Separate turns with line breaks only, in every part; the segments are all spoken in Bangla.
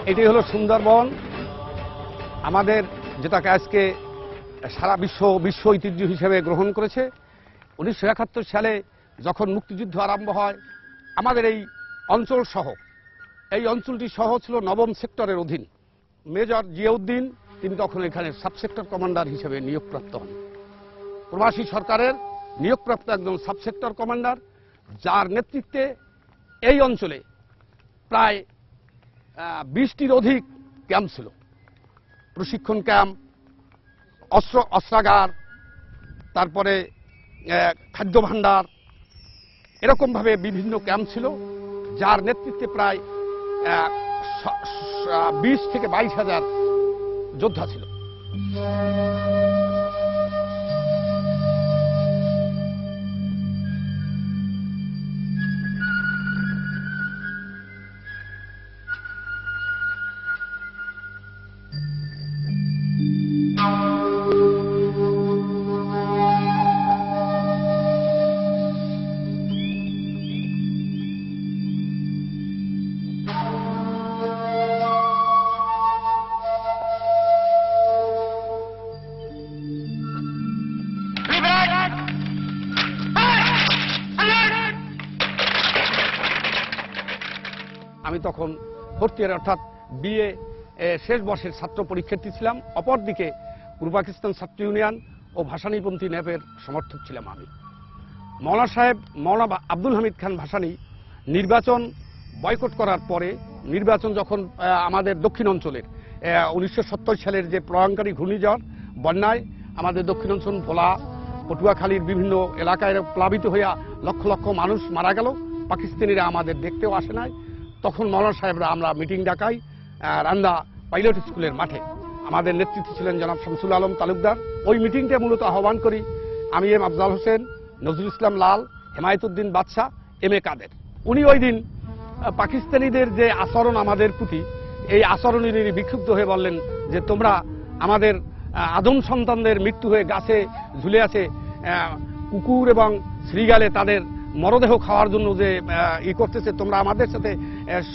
এটি হলো সুন্দরবন, আমাদের যেটাকে আজকে সারা বিশ্ব ঐতিহ্য হিসেবে গ্রহণ করেছে। 1971 সালে যখন মুক্তিযুদ্ধ আরম্ভ হয়, আমাদের এই অঞ্চলটি সহ ছিল 9ম সেক্টরের অধীন। মেজর জিয়াউদ্দিন তিনি তখন এখানে সাব সেক্টর কমান্ডার হিসেবে নিয়োগপ্রাপ্ত হন। প্রবাসী সরকারের নিয়োগপ্রাপ্ত একজন সাব সেক্টর কমান্ডার, যার নেতৃত্বে এই অঞ্চলে প্রায় 20টির অধিক ক্যাম্প ছিল, প্রশিক্ষণ ক্যাম্প, অস্ত্রাগার, তারপরে খাদ্য ভাণ্ডার, এরকমভাবে বিভিন্ন ক্যাম্প ছিল, যার নেতৃত্বে প্রায় 20 থেকে 22 হাজার যোদ্ধা ছিল। আমি তখন ফোর্থ ইয়ার অর্থাৎ বিএ শেষ বর্ষের ছাত্র পরীক্ষার্থী ছিলাম। অপরদিকে পূর্ব পাকিস্তান ছাত্র ইউনিয়ন ও ভাসানীপন্থী ন্যাপের সমর্থক ছিলাম আমি। মৌলানা আব্দুল হামিদ খান ভাসানী নির্বাচন বয়কট করার পরে, নির্বাচন যখন আমাদের দক্ষিণ অঞ্চলের 1970 সালের যে প্রলয়ঙ্কারী ঘূর্ণিঝড় বন্যায় আমাদের দক্ষিণ অঞ্চল ভোলা, পটুয়াখালীর বিভিন্ন এলাকায় প্লাবিত হইয়া লক্ষ লক্ষ মানুষ মারা গেল, পাকিস্তানিরা আমাদের দেখতেও আসে নাই। তখন মৌলানা সাহেবরা আমরা মিটিং ডাকাই রান্দা পাইলট স্কুলের মাঠে। আমাদের নেতৃত্বে ছিলেন জনাব শামসুল আলম তালুকদার। ওই মিটিংটা মূলত আহ্বান করি আমি, এম আফজাল হোসেন, নজরুল ইসলাম লাল, হেমায়েতুদ্দিন বাদশাহ, এম এ কাদের। উনি ওই দিন পাকিস্তানিদের যে আচরণ আমাদের প্রতি, এই আচরণে বিক্ষুব্ধ হয়ে বললেন যে তোমরা আমাদের আদম সন্তানদের মৃত্যু হয়ে গাছে ঝুলে আছে, কুকুর এবং শ্রীগালে তাদের মরদেহ খাওয়ার জন্য যে করতেছে, তোমরা আমাদের সাথে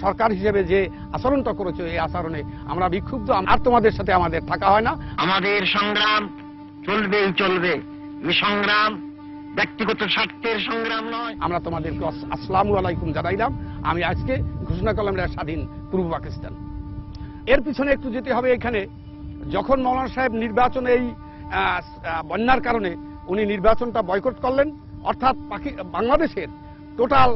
সরকার হিসেবে যে আচরণটা করেছো, এই আচরণে আমরা বিক্ষুব্ধ, আর তোমাদের সাথে আমাদের থাকা হয় না।
আমাদের সংগ্রাম চলবেই চলবে, এই সংগ্রাম ব্যক্তিগত স্বার্থের সংগ্রাম নয়।
আমরা তোমাদেরকে আসসালামু আলাইকুম জানাইলাম। আমি আজকে ঘোষণা করলাম এটা স্বাধীন পূর্ব পাকিস্তান। এর পিছনে একটু যেতে হবে। এখানে যখন মৌলানা সাহেব নির্বাচনে এই বন্যার কারণে উনি নির্বাচনটা বয়কট করলেন, অর্থাৎ বাংলাদেশের টোটাল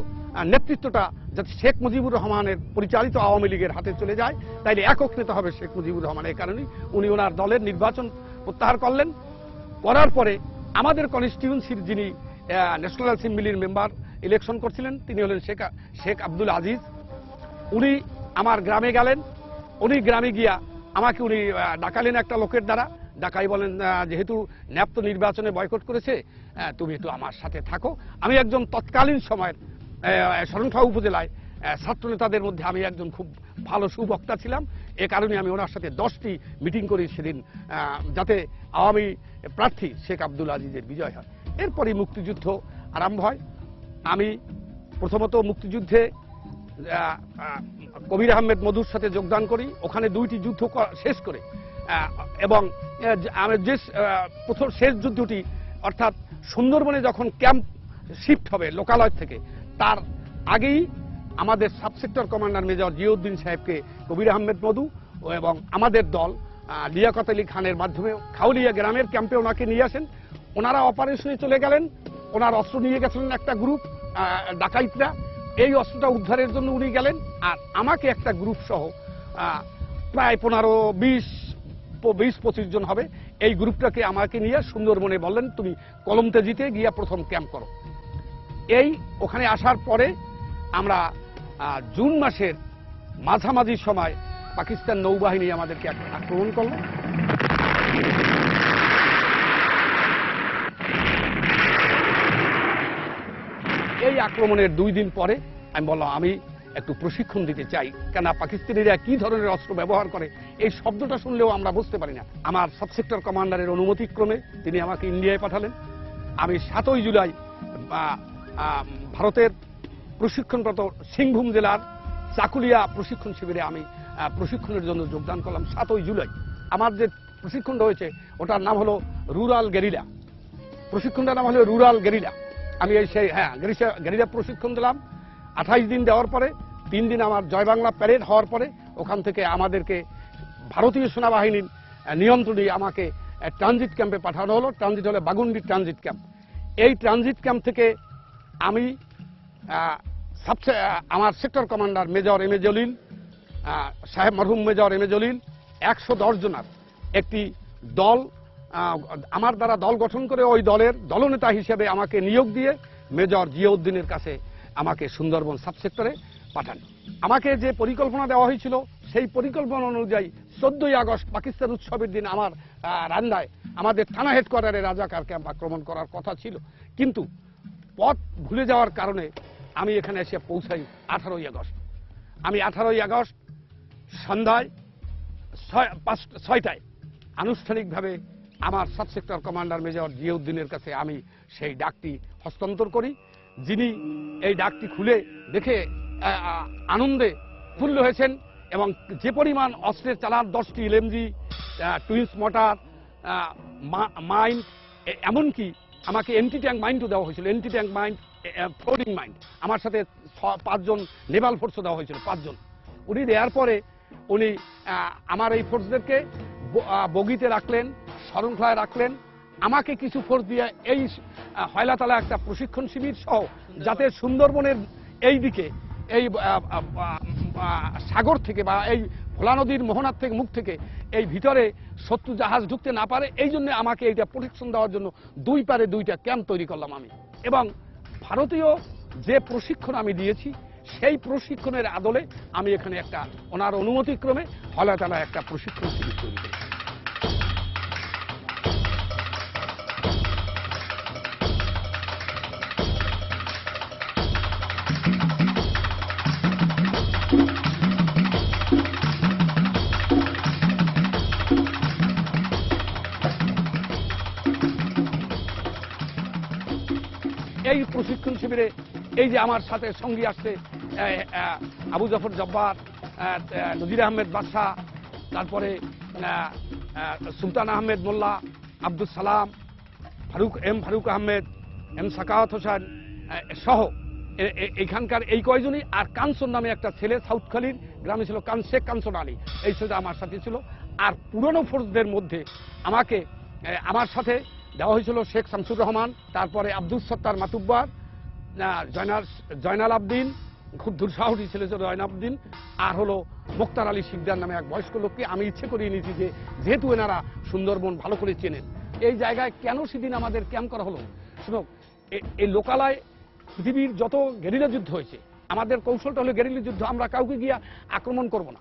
নেতৃত্বটা যাতে শেখ মুজিবুর রহমানের পরিচালিত আওয়ামী লীগের হাতে চলে যায়, তাইলে একক নেতা হবে শেখ মুজিবুর রহমান। এই কারণেই উনি ওনার দলের নির্বাচন প্রত্যাহার করলেন। করার পরে আমাদের কনস্টিটিউয়েন্সির যিনি ন্যাশনাল অ্যাসেম্বলির মেম্বার ইলেকশন করছিলেন, তিনি হলেন শেখ আব্দুল আজিজ। উনি আমার গ্রামে গেলেন। উনি গ্রামে গিয়া আমাকে উনি ডাকালেন একটা লোকের দ্বারা। ডাকাই বলেন যেহেতু ন্যাপ তো নির্বাচনে বয়কট করেছে, তুমি একটু আমার সাথে থাকো। আমি একজন তৎকালীন সময়ের শরণখোলা উপজেলায় ছাত্রনেতাদের মধ্যে আমি একজন খুব ভালো সুবক্তা ছিলাম। এ কারণে আমি ওনার সাথে 10টি মিটিং করি সেদিন, যাতে আওয়ামী প্রার্থী শেখ আব্দুল আজিজের বিজয় হয়। এরপরই মুক্তিযুদ্ধ আরম্ভ হয়। আমি প্রথমত মুক্তিযুদ্ধে কবির আহমেদ মধুর সাথে যোগদান করি। ওখানে 2টি যুদ্ধ শেষ করে এবং যে প্রথম শেষ যুদ্ধটি অর্থাৎ সুন্দরবনে যখন ক্যাম্প শিফট হবে লোকালয় থেকে, তার আগেই আমাদের sub sector commander major Ziauddin সাহেবকে কবির আহমেদ মধু এবং আমাদের দল লিয়াকত আলী খানের মাধ্যমে খাউলিয়া গ্রামের ক্যাম্পে ওনাকে নিয়ে আসেন। ওনারা অপারেশনে চলে গেলেন। ওনার অস্ত্র নিয়ে গেছিলেন একটা গ্রুপ ডাকাইতরা, এই অস্ত্রটা উদ্ধারের জন্য উনি গেলেন। আর আমাকে একটা গ্রুপ সহ প্রায় 15-20-25 জন হবে, এই গ্রুপটাকে আমাকে নিয়ে সুন্দরবনে বললেন তুমি কলমতেজিতে গিয়া প্রথম ক্যাম্প করো। এই ওখানে আসার পরে আমরা জুন মাসের মাঝামাঝি সময় পাকিস্তান নৌবাহিনী আমাদেরকে আক্রমণ করল। এই আক্রমণের 2 দিন পরে আমি বললাম আমি একটু প্রশিক্ষণ দিতে চাই, কেন পাকিস্তানিরা কি ধরনের অস্ত্র ব্যবহার করে এই শব্দটা শুনলেও আমরা বুঝতে পারি না। আমার সাব সেক্টর কমান্ডারের অনুমতিক্রমে তিনি আমাকে ইন্ডিয়ায় পাঠালেন। আমি 7ই জুলাই ভারতের প্রশিক্ষণরত সিংভূম জেলার চাকুলিয়া প্রশিক্ষণ শিবিরে আমি প্রশিক্ষণের জন্য যোগদান করলাম 7ই জুলাই। আমার যে প্রশিক্ষণটা হয়েছে ওটার নাম হলো রুরাল গেরিলা। প্রশিক্ষণটার নাম হলো রুরাল গেরিলা। আমি এই সেই গেরিলা প্রশিক্ষণ দিলাম। 28 দিন দেওয়ার পরে 3 দিন আমার জয় বাংলা প্যারেড হওয়ার পরে ওখান থেকে আমাদেরকে ভারতীয় সেনাবাহিনীর নিয়ন্ত্রণে আমাকে ট্রানজিট ক্যাম্পে পাঠানো হলো। ট্রানজিট হলে বাগুন্ডি ট্রানজিট ক্যাম্প। এই ট্রানজিট ক্যাম্প থেকে আমি আমার sector commander major M A Jalil সাহেব, মরহুম মেজর এম এ জলিল 110 জনের একটি দল আমার দ্বারা দল গঠন করে ওই দলের দলনেতা হিসেবে আমাকে নিয়োগ দিয়ে মেজর জিয়াউদ্দিনের কাছে আমাকে সুন্দরবন সাবসেক্টরে পাঠান। আমাকে যে পরিকল্পনা দেওয়া হয়েছিল সেই পরিকল্পনা অনুযায়ী 14ই আগস্ট পাকিস্তান উৎসবের দিন আমার রান্দায় আমাদের থানা হেডকোয়ার্টারে রাজাকার ক্যাম্প আক্রমণ করার কথা ছিল, কিন্তু পথ ভুলে যাওয়ার কারণে আমি এখানে এসে পৌঁছাই 18ই আগস্ট। আমি 18ই আগস্ট সন্ধ্যায় 6টায় আনুষ্ঠানিকভাবে আমার সাব সেক্টর কমান্ডার মেজর জিয়াউদ্দিনের কাছে আমি সেই ডাকটি হস্তান্তর করি, যিনি এই ডাকটি খুলে দেখে আনন্দে তুল্য হয়েছেন এবং যে পরিমাণ অস্ত্রের চালান 10টি এলএমজি, টুইন্স মোটর, মাইন্ড, এমনকি আমাকে এন্টি ট্যাঙ্ক মাইন্ডও দেওয়া হয়েছিল, anti tank mind, floating mind. আমার সাথে 5 জন নেভাল ফোর্সও দেওয়া হয়েছিল, 5 জন। উনি দেওয়ার পরে উনি আমার এই ফোর্সদেরকে বগিতে রাখলেন, শরণখলায় রাখলেন। আমাকে কিছু ফোর্স দিয়ে এই হয়লাতলা একটা প্রশিক্ষণ শিবির সহ যাতে সুন্দরবনের এই দিকে এই সাগর থেকে বা এই ভোলা নদীর মোহনার থেকে মুখ থেকে এই ভিতরে শত্রু জাহাজ ঢুকতে না পারে, এই জন্য আমাকে এইটা প্রোটেকশন দেওয়ার জন্য 2 পারে 2টা ক্যাম্প তৈরি করলাম আমি। এবং ভারতীয় যে প্রশিক্ষণ আমি দিয়েছি সেই প্রশিক্ষণের আদলে আমি এখানে একটা ওনার অনুমতিক্রমে হয়লাতলা একটা প্রশিক্ষণ শিবির তৈরি করেছি। এই প্রশিক্ষণ শিবিরে এই যে আমার সাথে সঙ্গী আসছে আবু জাফর জব্বার, নজির আহমেদ বাদশাহ, তারপরে সুলতান আহমেদ মোল্লা, আব্দুল সালাম, ফারুক আহমেদ, সাকাওয়াত হোসেন সহ এখানকার এই কয়জনই। আর কাঞ্চন নামে একটা ছেলে সাউথখালীর গ্রামে ছিল, শেখ কাঞ্চন আলী, এই ছেলেটা আমার সাথে ছিল। আর পুরনো ফোর্সদের মধ্যে আমার সাথে দেওয়া হয়েছিল শেখ শামসুর রহমান, তারপরে আব্দুল সত্তার মাতুব্বার, জয়নাল আবদিন, খুব দুঃসাহসী ছেলে ছিল জয়নাল, আর হলো মোক্তার আলী শিকদার নামে এক বয়স্ক লোককে আমি ইচ্ছে করিয়ে নিয়েছি যে যেহেতু এনারা সুন্দরবন ভালো করে চেনেন, এই জায়গায় কেন সেদিন আমাদের ক্যাম্প করা হলো। শুনো, এই লোকালয় পৃথিবীর যত গেরিলা যুদ্ধ হয়েছে, আমাদের কৌশলটা হলো গেরিলা যুদ্ধ। আমরা কাউকে গিয়ে আক্রমণ করব না,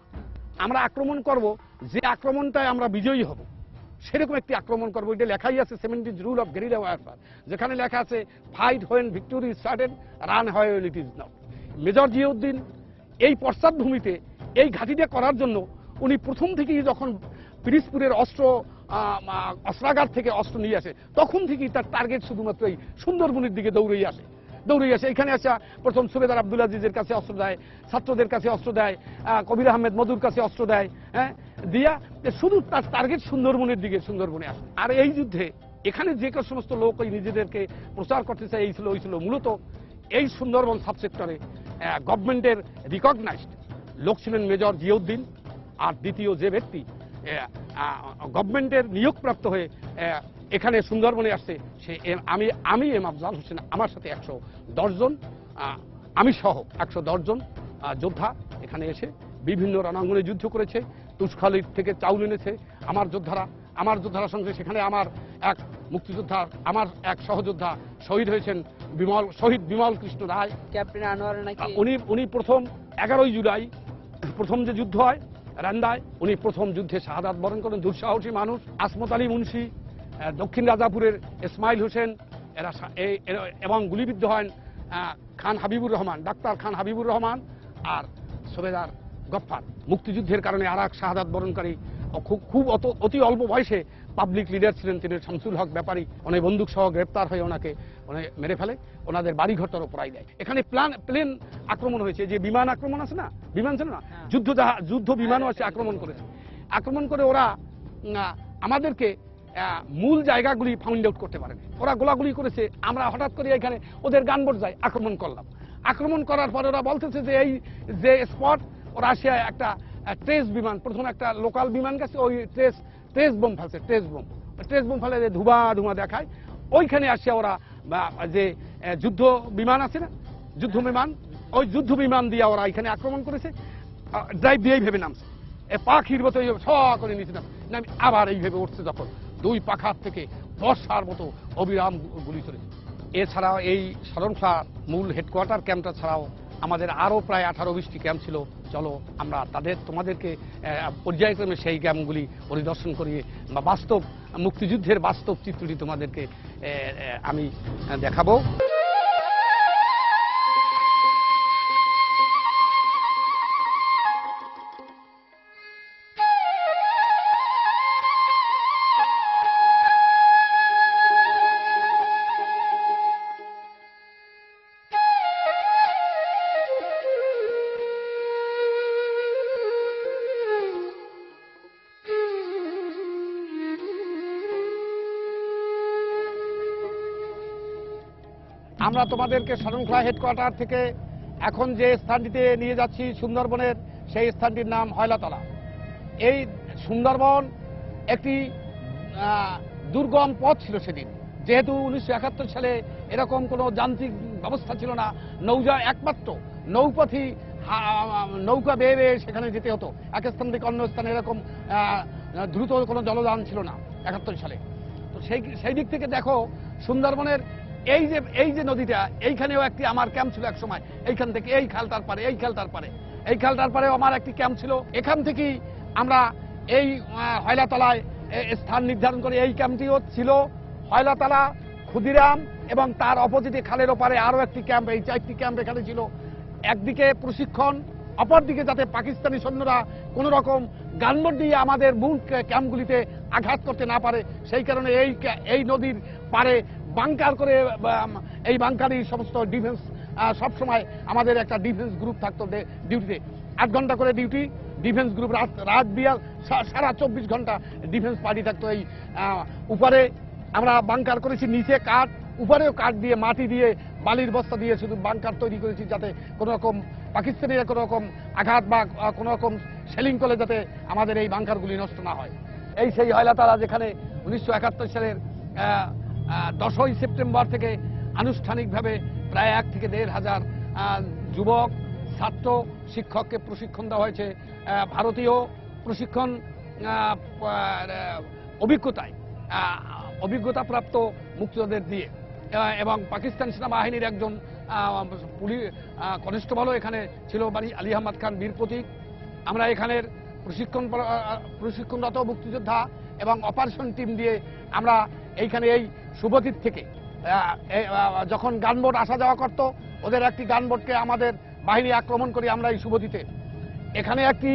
আমরা আক্রমণ করব যে আক্রমণটায় আমরা বিজয়ী হব, সেরকম একটি আক্রমণ করবো। এটা লেখাই আছে 70 রুল অফ গেরিলা ওয়ারফেয়ার, যেখানে লেখা আছে fight when victory is certain, run when it is not. Major Ziauddin এই পশ্চাৎভূমিতে এই ঘাঁটিটা করার জন্য উনি প্রথম থেকেই যখন পিরিজপুরের অস্ত্রাগার থেকে অস্ত্র নিয়ে আসে তখন থেকেই তার টার্গেট শুধুমাত্র এই সুন্দরবনের দিকে দৌড়েই আসে। এখানে আসা প্রথম সুবেদার আব্দুল আজিজের কাছে অস্ত্র দেয়, ছাত্রদের কাছে অস্ত্র দেয়, কবির আহমেদ মধুর কাছে অস্ত্র দেয়, হ্যাঁ, দিয়া শুধু তার টার্গেট সুন্দরবনের দিকে, সুন্দরবনে আসে। আর এই যুদ্ধে এখানে যে সমস্ত লোক ওই নিজেদেরকে প্রচার করতে চায় এই ছিল মূলত এই সুন্দরবন সাবসেক্টরে গভর্নমেন্টের রিকগনাইজড লোক ছিলেন মেজর জিয়াউদ্দিন। আর দ্বিতীয় যে ব্যক্তি গভর্নমেন্টের নিয়োগপ্রাপ্ত হয়ে এখানে সুন্দরবনে আসছে সে আমি এম আফজাল হোসেন। আমার সাথে 110 জন, আমি সহ 110 জন যোদ্ধা এখানে এসে বিভিন্ন রণাঙ্গনে যুদ্ধ করেছে। তুষখালী থেকে চাউল এনেছে আমার যোদ্ধারা সঙ্গে। সেখানে আমার এক মুক্তিযোদ্ধা, আমার এক সহযোদ্ধা শহীদ হয়েছেন, শহীদ বিমল কৃষ্ণ রায়, ক্যাপ্টেন আনোয়ার নাকি। উনি প্রথম 11ই জুলাই প্রথম যে যুদ্ধ হয় রান্দায়, উনি প্রথম যুদ্ধে শাহাদাত বরণ করেন। দুঃসাহসী মানুষ। আসমত আলী মুন্সি, দক্ষিণ রাজাপুরের ইসমাইল হোসেন, এবং গুলিবিদ্ধ হন খান হাবিবুর রহমান, ডাক্তার খান হাবিবুর রহমান আর সুবেদার গফফার। মুক্তিযুদ্ধের কারণে আর এক শাহাদাত বরণকারী, খুব অতি অল্প বয়সে পাবলিক লিডার ছিলেন, তিনি শামসুল হক ব্যাপারী, উনি বন্দুক সহ গ্রেপ্তার হয়ে ওনাকে মেরে ফেলে, ওনাদের বাড়িঘরটার উপর দেয়। এখানে প্লেন আক্রমণ হয়েছে, যে বিমান আক্রমণ আছে না, বিমান ছিল না, যুদ্ধ বিমানও আছে, আক্রমণ করেছে। আক্রমণ করে ওরা আমাদেরকে মূল জায়গাগুলি ফাউন্ড আউট করতে পারেনি, ওরা গোলাগুলি করেছে। আমরা হঠাৎ করে এখানে ওদের গানবোট যায়, আক্রমণ করলাম। আক্রমণ করার পরে ওরা বলতেছে যে এই যে স্পট, ওরা আসে একটা ট্রেস বিমান, প্রথম একটা লোকাল বিমান গেছে, ওই ট্রেস বোম ফেলছে, ট্রেস বোম ফেলে ধুমা দেখায়। ওইখানে আসে ওরা যে যুদ্ধ বিমান আছে না, যুদ্ধ বিমান, ওই যুদ্ধ বিমান দিয়ে ওরা এখানে আক্রমণ করেছে। ড্রাইভ দিয়েই ভেবে নামছে, পাখির মতো ছ করে নিচে নামি আবার এইভাবে উঠছে, যখন দুই পাখার থেকে বর্ষার মতো অবিরাম গুলি চলেছে। এছাড়াও এই শরণখোলা মূল হেডকোয়ার্টার ক্যাম্পটা ছাড়াও আমাদের আরও প্রায় 18-20টি ক্যাম্প ছিল। চলো আমরা তোমাদেরকে পর্যায়ক্রমে সেই ক্যাম্পগুলি পরিদর্শন করিয়ে বা বাস্তব মুক্তিযুদ্ধের বাস্তব চিত্রটি তোমাদেরকে আমি দেখাবো। আমরা তোমাদেরকে শরণখোলা হেডকোয়ার্টার থেকে এখন যে স্থানটিতে নিয়ে যাচ্ছি সুন্দরবনের, সেই স্থানটির নাম হয়লাতলা। এই সুন্দরবন একটি দুর্গম পথ ছিল সেদিন, যেহেতু 1971 সালে এরকম কোনো যান্ত্রিক ব্যবস্থা ছিল না, একমাত্র নৌপথই নৌকা বেয়ে সেখানে যেতে হতো, এক স্থান থেকে অন্য স্থানে এরকম দ্রুত কোনো জলযান ছিল না 71 সালে। তো সেই দিক থেকে দেখো সুন্দরবনের এই যে নদীটা, এইখানেও একটি আমার ক্যাম্প ছিল এক সময়, এইখান থেকে এই খালটার পারে আমার একটি ক্যাম্প ছিল। এখান থেকেই আমরা এই হয়লাতলায় স্থান নির্ধারণ করে, এই ক্যাম্পটিও ছিল হয়লাতলা, ক্ষুদিরাম এবং তার অপোজিটে খালের ওপারে আরো একটি ক্যাম্প। এই 4টি ক্যাম্প এখানে ছিল। একদিকে প্রশিক্ষণ, অপরদিকে যাতে পাকিস্তানি সৈন্যরা কোন রকম গানবোট দিয়ে আমাদের মূল ক্যাম্পগুলিতে আঘাত করতে না পারে, সেই কারণে এই নদীর পারে বাংকার করে, এই বাংকারই সমস্ত ডিফেন্স, সবসময় আমাদের একটা ডিফেন্স গ্রুপ থাকতো ডিউটিতে, 8 ঘন্টা করে ডিউটি, ডিফেন্স গ্রুপ রাত বিয়াল সারা 24 ঘন্টা ডিফেন্স পার্টি থাকতো। এই উপরে আমরা বাংকার করেছি, নিচে কাঠ, উপরেও কাঠ দিয়ে, মাটি দিয়ে, বালির বস্তা দিয়ে শুধু বাংকার তৈরি করেছি, যাতে কোনো রকম পাকিস্তানিরা কোনো রকম আঘাত বা কোনো রকম শেলিং করলে যাতে আমাদের এই বাংকারগুলি নষ্ট না হয়। এই সেই হয়লাতলা, যেখানে 1971 সালের 10ই সেপ্টেম্বর থেকে আনুষ্ঠানিকভাবে প্রায় 1 থেকে 1.5 হাজার যুবক, ছাত্র, শিক্ষককে প্রশিক্ষণ দেওয়া হয়েছে ভারতীয় প্রশিক্ষণ অভিজ্ঞতাপ্রাপ্ত মুক্তিযোদ্ধাদের দিয়ে, এবং পাকিস্তান সেনাবাহিনীর একজন পুলিশ কনস্টেবলও এখানে ছিল, আলী আহমদ খান বীর প্রতীক। আমরা এখানের প্রশিক্ষণরত মুক্তিযোদ্ধা এবং অপারেশন টিম দিয়ে আমরা এইখানে এই শুভদ্বীপ থেকে যখন গানবোট আসা যাওয়া করত, ওদের একটি গানবোটকে আমাদের বাহিনী আক্রমণ করি আমরা এই শুভদ্বীপে। এখানে একটি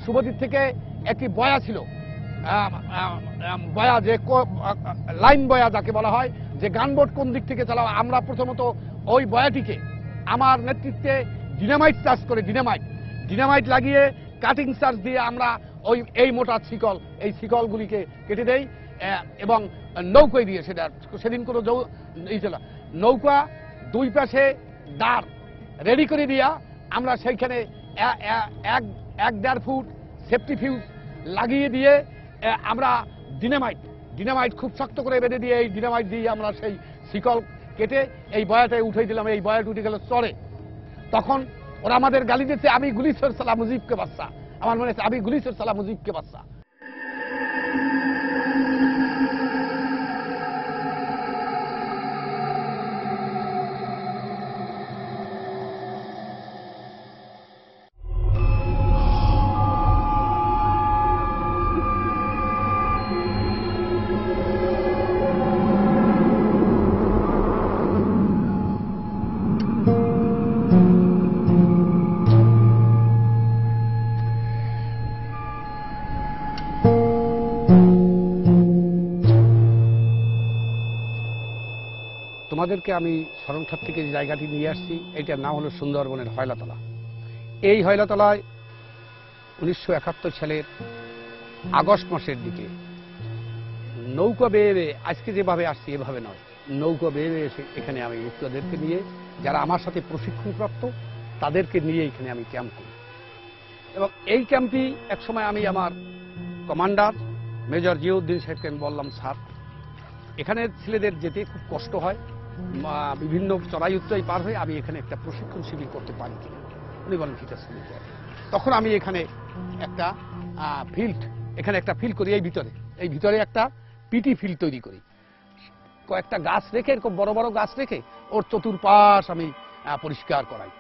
শুভদ্বীপ থেকে একটি বয়া ছিল, বয়া, যে লাইন বয়া যাকে বলা হয়, যে গানবোট কোন দিক থেকে চালাও, আমরা প্রথমত ওই বয়াটিকে আমার নেতৃত্বে ডিনামাইট চাষ করে, ডিনামাইট লাগিয়ে কাটিং চার্জ দিয়ে আমরা এই মোটা শিকল, এই শিকলগুলিকে কেটে দেই এবং নৌকায় দিয়ে, সেদিন কোনো নৌকা 2 পাশে দাঁড় রেডি করে দিয়া আমরা সেইখানে 1-1.5 ফুট সেফটি ফিউজ লাগিয়ে দিয়ে আমরা ডিনামাইট খুব শক্ত করে বেঁধে দিয়ে, এই ডিনামাইট দিয়ে আমরা সেই শিকল কেটে এই বয়াটায় উঠে দিলাম। এই বয়াটা উঠে গেল চরে। তখন ওরা আমাদের গালি দিচ্ছে, আমি গুলিসর সালা মুজিবকে বাচ্চা, আমার মনে হচ্ছে আমি গুলিসর সালা মুজিবকে বাচ্চা। তোমাদেরকে আমি শরণখাট থেকে যে জায়গাটি নিয়ে আসছি এটার নাম হলো সুন্দরবনের হয়লাতলা। এই হয়লাতলায় 1971 সালের আগস্ট মাসের দিকে নৌকা বেয়ে আজকে যেভাবে আসছি এভাবে নয়, নৌকা বেয়ে এসে এখানে আমি মুক্তিযোদ্ধাদেরকে নিয়ে, যারা আমার সাথে প্রশিক্ষণপ্রাপ্ত তাদেরকে নিয়ে এখানে আমি ক্যাম্প করি। এবং এই ক্যাম্পটি একসময় আমি আমার কমান্ডার মেজর জিয়াউদ্দিন সাহেবকে আমি বললাম, স্যার এখানে ছেলেদের যেতে খুব কষ্ট হয়, বিভিন্ন চড়াই উচ্চাই পার হয়ে আমি এখানে একটা প্রশিক্ষণ শিবির করতে পারি কিনা। উনি বলেন ঠিক আছে। তখন আমি এখানে একটা ফিল্ড করি, এই ভিতরে একটা পিটি ফিল্ড তৈরি করি, কয়েকটা গাছ রেখে, এরকম বড় বড় গাছ রেখে ওর চতুর্পাশ আমি পরিষ্কার করাই।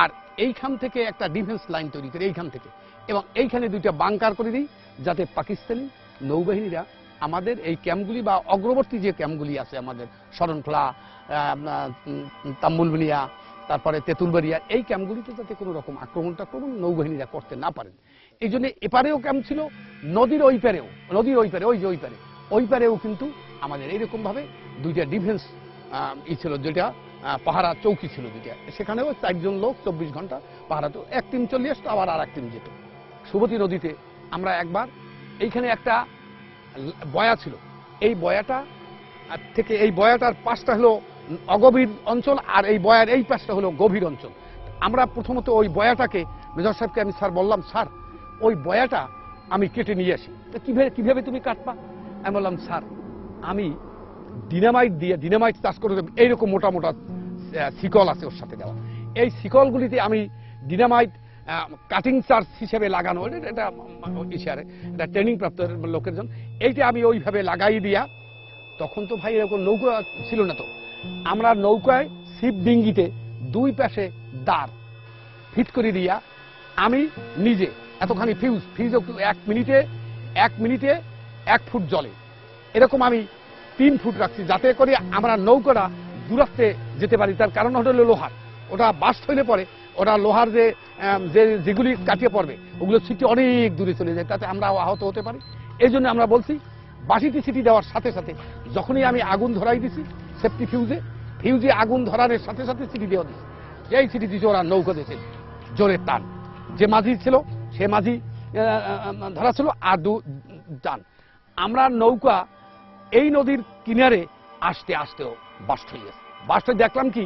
আর এইখান থেকে একটা ডিফেন্স লাইন তৈরি করি এইখান থেকে, এবং এইখানে দুইটা বাংকার করে দিই, যাতে পাকিস্তানি নৌবাহিনীরা আমাদের এই ক্যাম্পগুলি বা অগ্রবর্তী যে ক্যাম্পগুলি আছে আমাদের শরণখোলা, তাম্বুলবনিয়া, তারপরে তেঁতুলবাড়িয়া, এই ক্যাম্পগুলিতে যাতে কোনো রকম আক্রমণ নৌবাহিনীরা করতে না পারেন। এই জন্য এপারেও ক্যাম্প ছিল, নদীর ওই পারেও কিন্তু আমাদের এইরকম ভাবে দুইটা ডিফেন্স ছিল, যেটা পাহারা চৌকি ছিল দুইটা, সেখানেও 4 জন লোক 24 ঘন্টা পাহারা। তো এক টিম চলে আসতো, আবার আর এক টিম যেত। সুবতী নদীতে আমরা একবার, এইখানে একটা বয়া ছিল, এই বয়াটা থেকে এই বয়াটার পাশটা হলো অগভীর অঞ্চল, আর এই বয়ার এই পাশটা হলো গভীর অঞ্চল। আমরা প্রথমত ওই বয়াটাকে, মেজর সাহেবকে আমি স্যার বললাম, স্যার ওই বয়াটা আমি কেটে নিয়ে আসি। কিভাবে তুমি কাটবা? আমি বললাম, স্যার আমি ডিনামাইট চাষ করে এইরকম মোটা মোটা শিকল আছে ওর সাথে দেওয়া, এই শিকলগুলিতে আমি ডিনামাইট কাটিং চার্জ হিসেবে লাগানো, এটা ট্রেনিং প্রাপ্ত লোকের জন্য, এইটা আমি ওইভাবে লাগাই দিয়া। তখন তো ভাই এরকম নৌকা ছিল না, তো আমরা নৌকায় ছিপ ডিঙ্গিতে 2 পাশে দাঁড় ফিট করে দিয়া আমি নিজে এতখানি ফিউজ 1 মিনিটে 1 ফুট জলে এরকম আমি 3 ফুট রাখছি, যাতে করে আমরা নৌকাটা দূরত্বে যেতে পারি। তার কারণ হলো লোহার, ওটা বাস্ট হইলে পরে ওটা লোহার যেগুলি কাটিয়ে পড়বে ওগুলো ছিটি অনেক দূরে চলে যায়, তাতে আমরা আহত হতে পারি। এই জন্য আমরা বলছি, বাঁশিতে ছিটি দেওয়ার সাথে সাথে যখনই আমি আগুন ধরাই দিছি সেফটি ফিউজে আগুন ধরানোর সাথে সাথে ছিটি দেওয়া দিছি, যেই ছিটি দিচ্ছে ওরা নৌকা দিয়েছে জোরে টান, যে মাঝি ছিল সে মাঝি ধরা ছিল, আর টান। আমরা নৌকা এই নদীর কিনারে আসতে আসতেও বাস্ট হয়ে গেছে। বাস্ট হয়ে দেখলাম কি,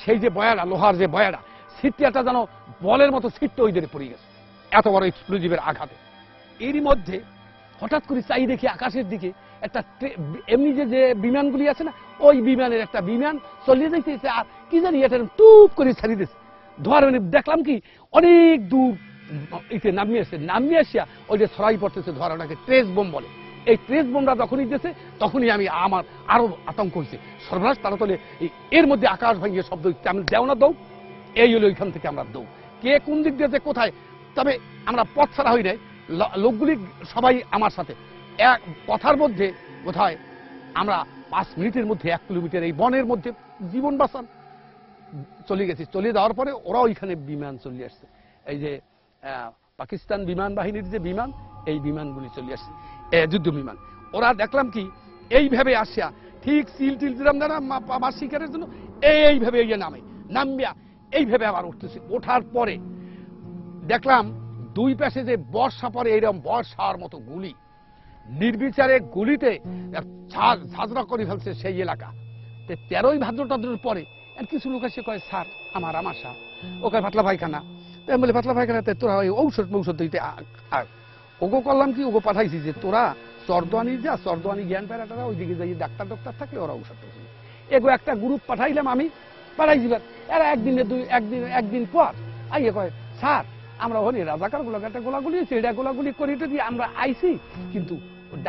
সেই যে বয়াটা, লোহার যে বয়াটা, ছিটটা যেন বলের মতো ছিটটা ওই দিকে পড়ে গেছে, এত বড় এক্সপ্লোজিভের আঘাতে। এরই মধ্যে হঠাৎ করে চাই দেখি আকাশের দিকে একটা এমনি যে বিমানগুলি আছে না, ওই বিমানের একটা বিমান চলিয়ে যাইতেছে, আর কি জানি এটা টুপ করে ছাড়িয়ে দিয়েছে। ধোয়ার দেখলাম কি অনেক দূর নামিয়ে আসিয়া ওই যে ছড়াই পড়তেছে, ধোয়ার ওটাকে ট্রেস বোম বলে। এই ট্রেস বোমটা যখনই দিয়েছে তখনই আমার আরো আতঙ্ক হয়েছে, সর্বনাশ তাড়াতাড়ি এর মধ্যে আকাশ ভাঙিয়ে শব্দ হচ্ছে, আমি দেও না দৌ, এই হলো ওইখান থেকে আমরা দৌ, কে কোন দিক দিয়ে কোথায়। তবে আমরা পথ ছাড়া হই নাই, লোকগুলি সবাই আমার সাথে এক কথার মধ্যে কোথায় আমরা 5 মিনিটের মধ্যে 1 কিলোমিটার এই বনের মধ্যে জীবন বাঁচান চলে গেছি। চলে যাওয়ার পরে ওরা ওইখানে বিমান চলে আসছে, এই যে পাকিস্তান বিমান বাহিনীর যে বিমান, এই বিমানগুলি চলে আসছে, যুদ্ধ বিমান। ওরা দেখলাম কি এইভাবে আসিয়া ঠিক সিল টিল দিলাম না মাছ শিকারের জন্য, এইভাবে নামিয়া এইভাবে আবার উঠতেছে। ওঠার পরে দেখলাম 2 পাশে যে বর্ষা পরে এইরকম বর্ষার মতো গুলি, নির্বিচারে গুলিতে ঝাঁঝরা করে ফেলছে সেই এলাকা। 13ই ভাদ্র পরে কিছু লোক এসে কয়, স্যার আমার সার ওকে পাতলা পায়খানা, বলে পাতলা পায়খানাতে তোরা ওই ঔষধ দিতে ওগো করলাম কি, ওগো পাঠাইছি যে তোরা চরদোয়ানি জ্ঞান প্যারাটারা ওইদিকে যাই ডাক্তার থাকলে ওরা ঔষধ পাইছি। এগো একটা গ্রুপ পাঠাইলাম আমি, পাঠাইছিলাম এরা একদিন পর আইয়ে কয়, স্যার আমরা ওখানে রাজাকার গোলাগুলি সেটা গোলাগুলি করিতে দিয়ে আমরা আইছি, কিন্তু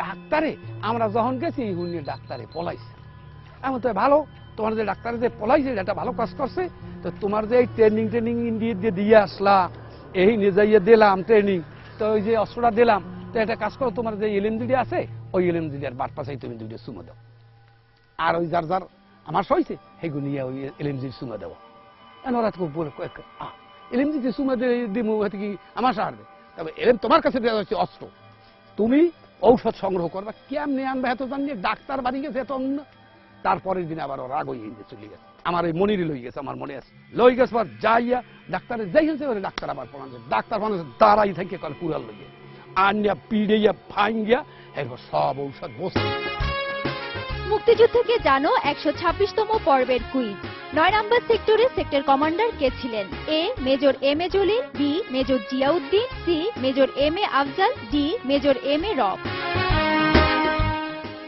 ডাক্তারে আমরা যখন গেছি ডাক্তারে পলাইছে। এমন তো ভালো, তোমার যে ডাক্তারে যে পলাইছে এটা ভালো কাজ করছে, তো তোমার যে এই ট্রেনিং ইন্ডিয়া দিয়ে আসলা, এই নিজে দিলাম ট্রেনিং, তো ওই যে অস্ত্রটা দিলাম, তো এটা কাজ করো, তোমার যে এলএমজিডি আছে ওই এলএমজিডির বাট পাশাই তুমি 2টা সুমো দাও, আর ওই যার আমার সইছে সেগুলো নিয়ে ওই এলএমজির সুমো দেবো। ওরা তো এলএমজিতে সুমো দিমু হয়তো কি আমার সাহায্য, তবে তোমার কাছে দেওয়া হচ্ছে অস্ত্র, তুমি ঔষধ সংগ্রহ করবা, কেমনে আনবে এত জানিয়ে ডাক্তার বাড়ি গেছে এত অন্য তারপরের দিন আবার রাগ হয়ে চলে গেছে, আমার এই মনিরে লই গেছে, আমার মনে আছে, লই গেছে পর যাইয়া ডাক্তারে যাই হয়েছে, ডাক্তার আবার পড়ানো, ডাক্তার মানুষ দাঁড়াই থেকে কুড়াল লইয়া আনিয়া পিড়িয়া ফাইঙ্গিয়া এরপর সব ঔষধ বসে।
মুক্তিযুদ্ধকে জানো 126তম পর্বের কুইজ। 9 নম্বর সেক্টরে সেক্টর কমান্ডার কে ছিলেন? A Major M A Jalil, B Major Ziauddin, C Major M A Afzal, D Major M A Rob.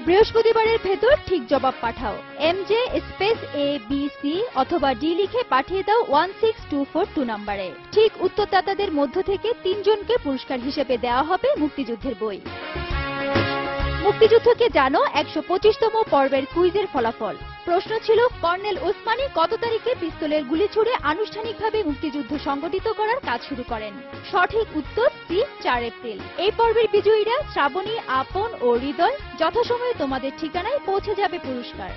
বৃহস্পতিবারের ভেতর ঠিক জবাব পাঠাও। MJ space A B C অথবা ডি লিখে পাঠিয়ে দাও 16242 নম্বরে। ঠিক উত্তরদাতাদের মধ্য থেকে 3 জনকে পুরস্কার হিসেবে দেওয়া হবে মুক্তিযুদ্ধের বই। মুক্তিযুদ্ধকে জানো 125তম পর্বের কুইজের ফলাফল। প্রশ্ন ছিল, কর্নেল ওসমানী কত তারিখে পিস্তলের গুলি ছুড়ে আনুষ্ঠানিকভাবে মুক্তিযুদ্ধ সংগঠিত করার কাজ শুরু করেন? সঠিক উত্তর সি 4 এপ্রিল। এই পর্বের বিজয়ীরা শ্রাবণী, আপন ও হৃদয় যথাসময়ে তোমাদের ঠিকানায় পৌঁছে যাবে পুরস্কার।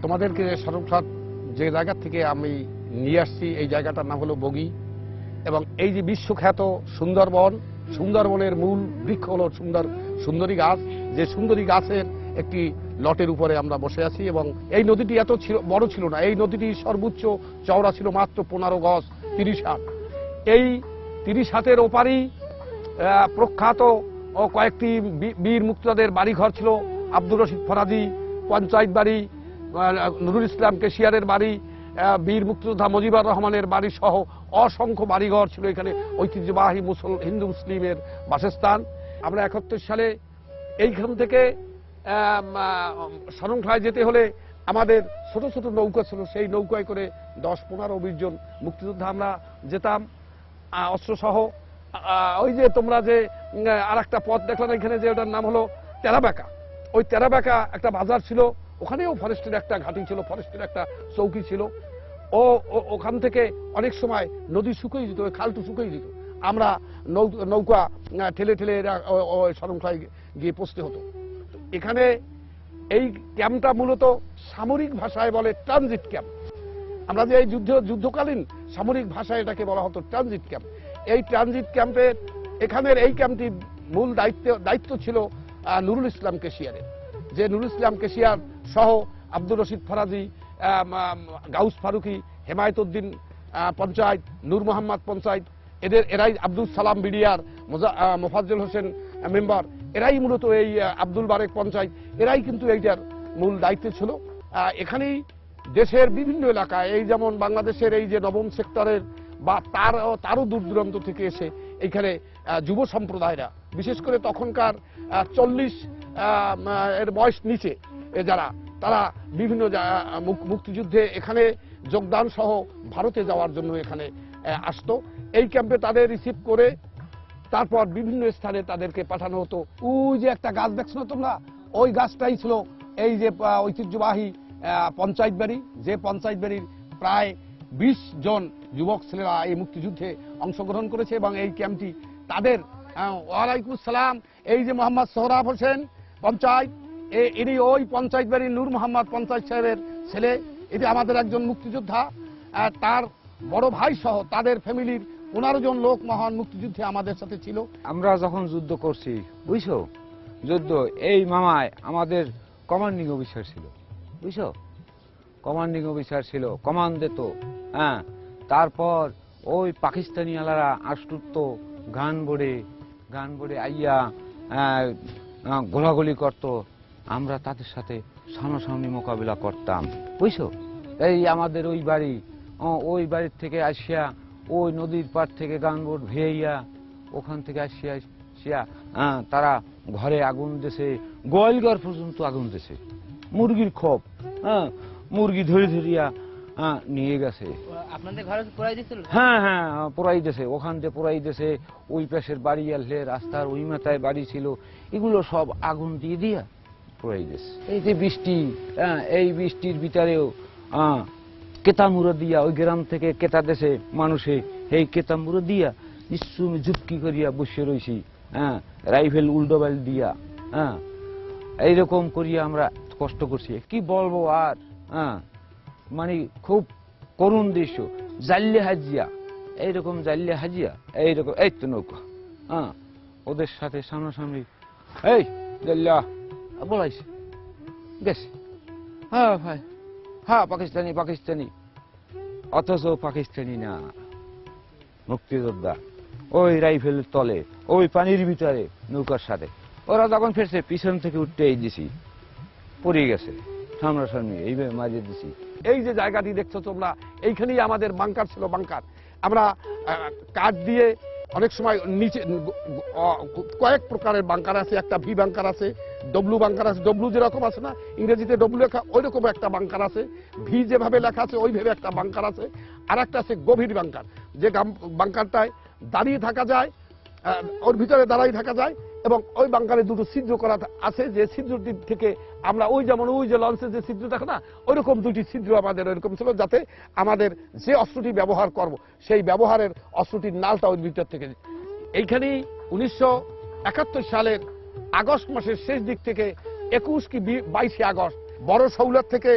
তোমাদেরকে সর্বপ্রথম যে জায়গা থেকে আমি নিয়ে আসছি এই জায়গাটার নাম হলো বগি, এবং এই যে বিশ্বখ্যাত সুন্দরবন, সুন্দরবনের মূল বৃক্ষ হলো সুন্দরী গাছ, যে সুন্দরী গাছের একটি লটের উপরে আমরা বসে আছি। এবং এই নদীটি এত বড় ছিল না, এই নদীটি সর্বোচ্চ চওড়া ছিল মাত্র 15 গজ 30 হাত। এই 30 হাতের ওপারই প্রখ্যাত ও কয়েকটি বীর মুক্তিযোদ্ধাদের বাড়িঘর ছিল। আব্দুর রশিদ ফরাজি পঞ্চায়েত বাড়ি, নুরুল ইসলাম কেশিয়ারের বাড়ি, বীর মুক্তিযোদ্ধা মুজিবুর রহমানের বাড়ি সহ অসংখ্য বাড়িঘর ছিল এখানে, ঐতিহ্যবাহী হিন্দু মুসলিমের বাসস্থান। আমরা 71 সালে এইখান থেকে শরণখোলায় যেতে হলে আমাদের ছোট ছোট নৌকা ছিল, সেই নৌকায় করে 10-15-20 জন মুক্তিযোদ্ধা আমরা যেতাম অস্ত্রসহ। ওই যে তোমরা যে আর একটা পথ দেখলাম এখানে, যে ওটার নাম হলো টেরাবাঁকা, ওই টেরাবাঁকা একটা বাজার ছিল, ওখানেও ফরেস্টের একটা ঘাঁটি ছিল, ফরেস্টের একটা চৌকি ছিল। ওখান থেকে অনেক সময় নদী শুকিয়ে যেত, খালটু শুকিয়ে যেত, আমরা নৌকা ঠেলে ঠেলে শরণখোলায় গিয়ে পৌঁছতে হতো। এখানে এই ক্যাম্পটা মূলত সামরিক ভাষায় বলে ট্রানজিট ক্যাম্প। আমরা যে এই যুদ্ধকালীন সামরিক ভাষায় এটাকে বলা হতো ট্রানজিট ক্যাম্প। এই ট্রানজিট ক্যাম্পের এখানের এই ক্যাম্পটির মূল দায়িত্ব ছিল নুরুল ইসলাম কেশিয়ারের, যে নুরুল ইসলাম কেশিয়ার সহ আব্দুর রশিদ ফরাজি, গাউস ফারুকি, হেমায়েতউদ্দিন পঞ্চায়েত, নূর মোহাম্মদ পঞ্চায়েত, এরাই আব্দুল সালাম বিডিআর, মোফাজ্জল হোসেন মেম্বার, এরাই মূলত এই আব্দুল বারেক পঞ্চায়েত, এরাই কিন্তু এইটার মূল দায়িত্বে ছিল। এখানেই দেশের বিভিন্ন এলাকায়, এই যেমন বাংলাদেশের এই যে 9ম সেক্টরের বা তারও দূর দূরান্ত থেকে এসে এইখানে যুব সম্প্রদায়রা, বিশেষ করে তখনকার 40 এর বয়স নিচে যারা, তারা বিভিন্ন মুক্তিযুদ্ধে এখানে যোগদান সহ ভারতে যাওয়ার জন্য এখানে আসতো। এই ক্যাম্পে তাদের রিসিভ করে তারপর বিভিন্ন স্থানে তাদেরকে পাঠানো হতো। ওই যে একটা গাছ দেখছো না তোমরা, ওই গাছটাই ছিল এই যে ঐতিহ্যবাহী পঞ্চায়েত বাড়ি, যে পঞ্চায়েত বাড়ির প্রায় 20 জন যুবক ছেলেরা এই মুক্তিযুদ্ধে অংশগ্রহণ করেছে। এবং এই ক্যাম্পটি তাদের, ওয়ালাইকুম আসসালাম, এই যে মোহাম্মদ সোহরাব হোসেন পঞ্চায়েত, ইনি ওই পঞ্চায়েত বাড়ির নূর মোহাম্মদ পঞ্চায়েত সাহেবের ছেলে। এটি আমাদের একজন মুক্তিযোদ্ধা, তার বড় ভাই সহ তাদের ফ্যামিলির 15 জন লোক মহান মুক্তিযুদ্ধে আমাদের সাথে ছিল।
আমরা যখন যুদ্ধ করছি, বুঝছো, যুদ্ধ, এই মামায় আমাদের কমান্ডিং অফিসার ছিল, বুঝছো, কমান্ডিং অফিসার ছিল, কমান্ড দিত। হ্যাঁ, তারপর ওই পাকিস্তানি আলারা আসতো গান বোর্ডে আইয়া গোলাগুলি করত, আমরা তাদের সাথে সামনাসামনি মোকাবিলা করতাম, বুঝছো। এই আমাদের ওই বাড়ির থেকে আসিয়া ওই নদীর পাড় থেকে গান বোর্ড ভেইয়া ওখান থেকে আসিয়া তারা ঘরে আগুন দিয়েছে, গোয়ালঘর পর্যন্ত আগুন দিয়েছে, মুরগির খোপ, মুরগি ধরিয়া নিয়ে গেছে।
আপনাদের ঘরে পোড়াই দিছিল?
হ্যাঁ হ্যাঁ, পোড়াই দিয়েছে, ওখান থেকে পোড়াই দিয়েছে। ওই পাশের বাড়ি আসলে রাস্তার ওই মাথায় বাড়ি ছিল, এগুলো সব আগুন দিয়ে দিয়া পোড়াই দিয়েছে। এই যে বৃষ্টি, এই বৃষ্টির ভিতরেও কেতামুড়ো দিয়া ওই গ্রাম থেকে কেতা দেশে মানুষে এই কেতামুড়ো দিয়া নিশ্চুমে ঝুপকি করিয়া বসে রয়েছি, রাইফেল উল্টোবাইল দিয়া, এইরকম করিয়া আমরা কষ্ট করছি। কি বলবো আর, মানে খুব করুণ দৃশ্য। জাল্লে হাজিয়া, এইরকম জাল্লে হাজিয়া, এইরকম এই তো নৌকা, ওদের সাথে সামনাসামনি এই জাল্লা বলাইছে গেছে। হ্যাঁ ভাই, হ্যাঁ পাকিস্তানি পাকিস্তানি, অথচ পাকিস্তানি না, মুক্তিযোদ্ধা। ওই রাইফেলের তলে, ওই পানির ভিতরে নৌকার সাথে। ওরা যখন ফিরছে পিছন থেকে উঠতে এই দিছি, পড়ে গেছে সামনাসামনি, এইভাবে মারিয়ে দিছি।
এই যে জায়গাটি দেখছো তোমরা, এইখানেই আমাদের বাংকার ছিল। বাংকার আমরা কাঠ দিয়ে অনেক সময় নিচে কয়েক প্রকারের বাংকার আছে। একটা ভি বাংকার আছে, ডব্লু বাংকার আছে। ডব্লু যেরকম আছে না ইংরেজিতে ডব্লু লেখা, ওই রকম একটা বাংকার আছে। ভি যেভাবে লেখা আছে ওইভাবে একটা বাংকার আছে। আর একটা আছে গভীর বাংকার, যে বাংকারটায় দাঁড়িয়ে থাকা যায়, ওর ভিতরে দাঁড়িয়ে থাকা যায়, এবং ওই বাংকারে দুটো ছিদ্র করা আছে, যে ছিদ্রটি থেকে আমরা ওই যেমন ওই যে লঞ্চের যে ছিদ্র থাকে না, ওইরকম দুটি ছিদ্র আমাদের ওইরকম ছিল, যাতে আমাদের যে অস্ত্রটি ব্যবহার করব সেই ব্যবহারের অস্ত্রটির নালটা ওই ভিতর থেকে। এইখানেই 1971 সালের আগস্ট মাসের শেষ দিক থেকে 21 কি 22 আগস্ট বড় শৌলার থেকে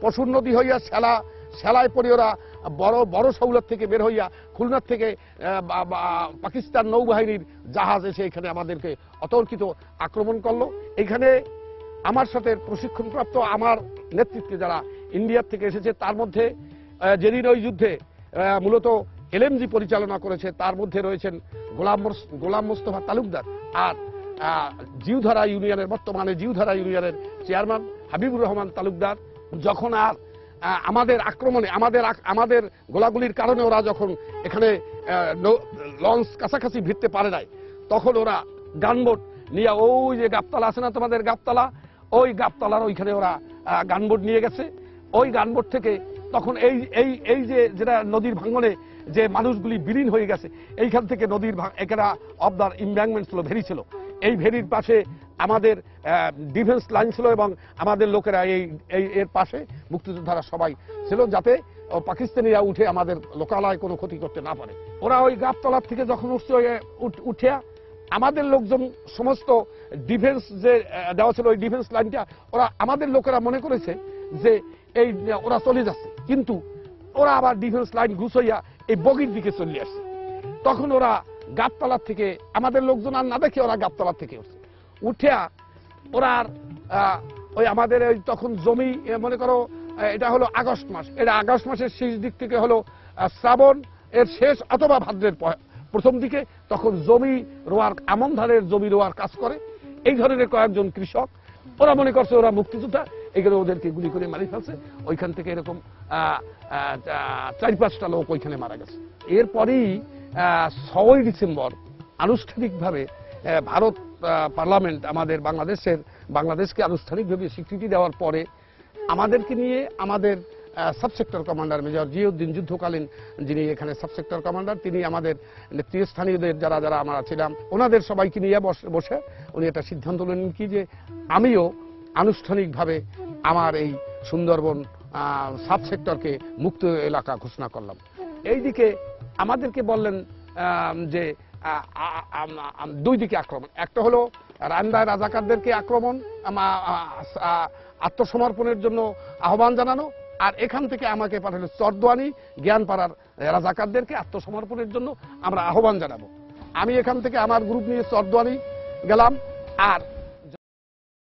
পশুর নদী হইয়া সেলায় পড়ে ওরা বড় শৌলার থেকে বের হইয়া খুলনার থেকে পাকিস্তান নৌবাহিনীর জাহাজ এসে এখানে আমাদেরকে অতর্কিত আক্রমণ করলো। এখানে আমার সাথে প্রশিক্ষণপ্রাপ্ত আমার নেতৃত্বে যারা ইন্ডিয়ার থেকে এসেছে, তার মধ্যে যেদিন ওই যুদ্ধে মূলত এলএমজি পরিচালনা করেছে, তার মধ্যে রয়েছেন গোলাম মোস্তফা তালুকদার, আর জিউধারা ইউনিয়নের, বর্তমানে জিউধারা ইউনিয়নের চেয়ারম্যান হাবিবুর রহমান তালুকদার। যখন আর আমাদের আক্রমণে আমাদের গোলাগুলির কারণে ওরা যখন এখানে লঞ্চ কাছাকাছি ভিড়তে পারে নাই, তখন ওরা গানবোট নিয়ে ওই যে গাবতলা আছে না তোমাদের গাবতলা, ওই গাবতলার ওইখানে ওরা গানবোট নিয়ে গেছে। ওই গানবোট থেকে তখন এই যে যেটা নদীর ভাঙনে যে মানুষগুলি বিলীন হয়ে গেছে, এইখান থেকে নদীর এখানে অবদার ইমব্যাঙ্কমেন্ট ছিল, ভেরি ছিল। এই ভেরির পাশে আমাদের ডিফেন্স লাইন ছিল, এবং আমাদের লোকেরা এর পাশে মুক্তিযোদ্ধারা সবাই ছিল, যাতে পাকিস্তানিরা উঠে আমাদের লোকালয় কোনো ক্ষতি করতে না পারে। ওরা ওই গাবতলার থেকে যখন উঠে আমাদের লোকজন সমস্ত ডিফেন্স যে দেওয়া ছিল ওই ডিফেন্স লাইনটা, ওরা আমাদের লোকেরা মনে করেছে যে এই ওরা চলে যাচ্ছে, কিন্তু ওরা আবার ডিফেন্স লাইন ঘুষাইয়া এই বগির দিকে চলে আসছে। তখন ওরা গাবতলার থেকে আমাদের লোকজন আর না দেখে ওরা গাবতলার থেকে উঠে ওরা ওই আমাদের তখন জমি মনে করো এটা হলো আগস্ট মাস, এটা আগস্ট মাসের শেষ দিক থেকে হলো শ্রাবণ এর শেষ অথবা ভাদ্রের প্রথম দিকে, তখন জমি রোয়ার আমন ধানের জমি রোয়ার কাজ করে এই ধরনের কয়েকজন কৃষক। ওরা মনে করছে ওরা মুক্তিযোদ্ধা, এখানে ওদেরকে গুলি করে মারি ফেলছে। ওইখান থেকে এরকম 4-5টা লোক ওইখানে মারা গেছে। এরপরেই 6ই ডিসেম্বর আনুষ্ঠানিকভাবে ভারত পার্লামেন্ট আমাদের বাংলাদেশকে আনুষ্ঠানিকভাবে স্বীকৃতি দেওয়ার পরে আমাদেরকে নিয়ে আমাদের সাবসেক্টর কমান্ডার মেজর জিয়াউদ্দিন, যুদ্ধকালীন যিনি এখানে সাবসেক্টর কমান্ডার, তিনি আমাদের নেতৃস্থানীয়দের যারা আমরা ছিলাম ওনাদের সবাইকে নিয়ে বসে উনি একটা সিদ্ধান্ত নিলেন কি, যে আমিও আনুষ্ঠানিকভাবে আমার এই সুন্দরবন সাবসেক্টরকে মুক্ত এলাকা ঘোষণা করলাম। এইদিকে আমাদেরকে বললেন যে 2 দিকে আক্রমণ, একটা হলো রান্দায় রাজাকারদেরকে আক্রমণ, আত্মসমর্পণের জন্য আহ্বান জানানো, আর এখান থেকে আমাকে পাঠালো চরদোয়ানি জ্ঞানপাড়ার রাজাকারদেরকে আত্মসমর্পণের জন্য আমরা আহ্বান জানাবো। আমি এখান থেকে আমার গ্রুপ নিয়ে চরদোয়ানি গেলাম, আর